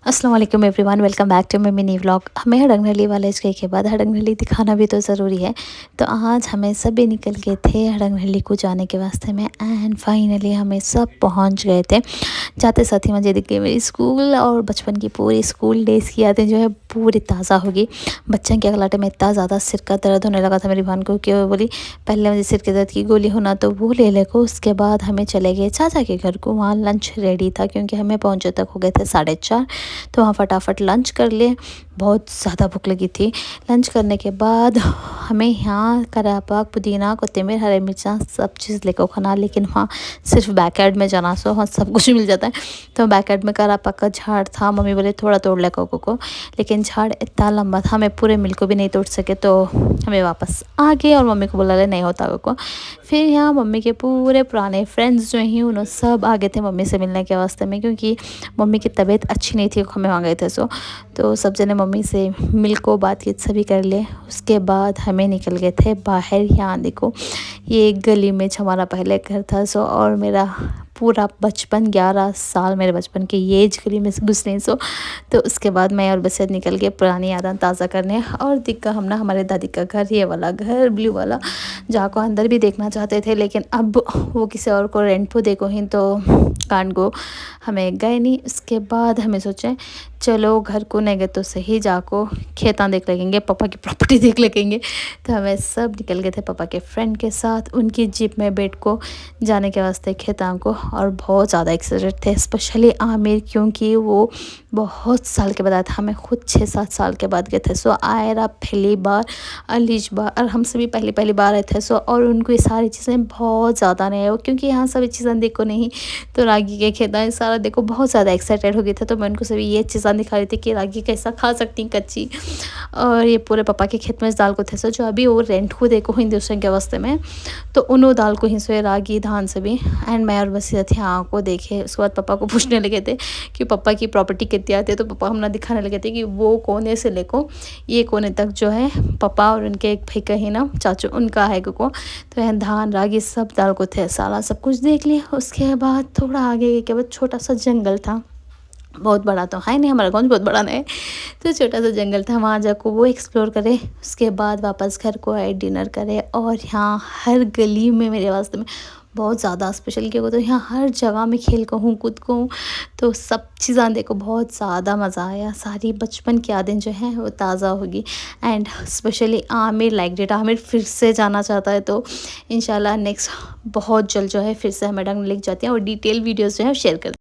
अस्सलाम वालेकुम everyone, welcome back to my mini vlog. हमें हडंगनली वाले के बाद हडंगनली दिखाना भी तो ज़रूरी है। तो आज हमें सभी निकल गए थे हडंगनली को जाने के वास्ते में, एंड फाइनली हमें सब पहुंच गए थे। जाते साथ ही मुझे दिख गई मेरी स्कूल और बचपन की पूरी स्कूल डेज़ की यादें जो है पूरी ताज़ा होगी। बच्चों के अगलाटे में इतना ज़्यादा सिर का दर्द होने लगा था मेरी बहन को कि वो बोली पहले मुझे सिर के दर्द की गोली होना तो वो ले ले को। उसके बाद हमें चले गए चाचा के घर को। वहाँ लंच रेडी था क्योंकि हमें पहुँचे तक हो गए थे 4:30। तो वहाँ फटाफट लंच कर लिए, बहुत ज़्यादा भूख लगी थी। लंच करने के बाद हमें यहाँ करा पाक पुदीना कोतमीर हरी मिर्चा सब चीज़ लेकर खाना, लेकिन वहाँ सिर्फ बैक यार्ड में जाना सो वहाँ सब कुछ मिल जाता है। तो बैक यार्ड में करा पाक का झाड़ था, मम्मी बोले थोड़ा तोड़ ले को, लेकिन झाड़ इतना लंबा था मैं पूरे मिल को भी नहीं तोड़ सके। तो हमें वापस आ गए और मम्मी को बोला ले नहीं होता को। फिर यहाँ मम्मी के पूरे पुराने फ्रेंड्स जो हैं उन्होंने सब आ गए थे मम्मी से मिलने के वास्ते में, क्योंकि मम्मी की तबीयत अच्छी नहीं थी, हमें वहाँ गए थे। तो सब जने मम्मी से मिल को बातचीत सभी कर लिए। उसके बाद हमें निकल गए थे बाहर। यहाँ देखो ये एक गली में हमारा पहले घर था और मेरा पूरा बचपन 11 साल मेरे बचपन के ये गली में घुसने तो उसके बाद मैं और बस निकल गए पुरानी यादें ताज़ा करने। और दिखा हमने हमारे दादी का घर, ये वाला घर ब्लू वाला, जहाँ को अंदर भी देखना चाहते थे, लेकिन अब वो किसी और को रेंट पे देखो ही तो कान को हमें गए नहीं। उसके बाद हमें सोचे चलो घर को नहीं गए तो सही, जाको खेता देख लेंगे, पापा की प्रॉपर्टी देख लेंगे। तो हमें सब निकल गए थे पापा के फ्रेंड के साथ उनकी जीप में बैठ को जाने के वास्ते खेतां को। और बहुत ज़्यादा एक्साइटेड थे, स्पेशली आमिर, क्योंकि वो बहुत साल के बाद आया था। हमें खुद 6-7 साल के बाद गए थे। आयरा पहली बार, अलीज बार, और हम सभी पहली बार आए थे। और उनको ये सारी चीज़ें बहुत ज़्यादा नहीं है, क्योंकि यहाँ सभी चीज़ें देखो नहीं। तो रागी के खेता सारा देखो, बहुत ज़्यादा एक्साइटेड हो गए थे। तो मैं उनको सभी ये चीज़ें दिखा रही थी कि रागी कैसा खा सकती कच्ची। और ये पूरे पापा के खेत में इस दाल को थे जो अभी वो रेंट को देखो हिंदुस्तान के वास्ते में, तो उन्होंने दाल को ही रागी धान सभी। एंड मैं और बस यहाँ को देखे। उसके बाद पापा को पूछने लगे थे कि पापा की प्रॉपर्टी कितनी आती है। तो पापा हमने दिखाने लगे थे कि वो कोने से लेको ये कोने तक जो है पापा और उनके एक भाई का ही ना चाचू उनका है को। तो यहाँ धान रागी सब दाल को थे, सारा सब कुछ देख लिया। उसके बाद थोड़ा आगे के बाद छोटा सा जंगल था, बहुत बड़ा तो है नहीं, हमारा गाँव बहुत बड़ा नहीं है, तो छोटा सा जंगल था, वहाँ जाकर वो एक्सप्लोर करे। उसके बाद वापस घर को आए, डिनर करे। और यहाँ हर गली में मेरे वास्ते में बहुत ज़्यादा स्पेशल किया तो यहाँ हर जगह में खेल को हूँ, कूद को हूँ, तो सब चीज़ें देखो बहुत ज़्यादा मज़ा आया। सारी बचपन की यादें जो हैं वो ताज़ा होगी। And specially Aamir like that, Aamir फिर से जाना चाहता है। तो इंशाल्लाह नेक्स्ट बहुत जल्द जो है फिर से हमें डंग लेके जाते हैं और डिटेल वीडियोज़ जो है शेयर करते हैं।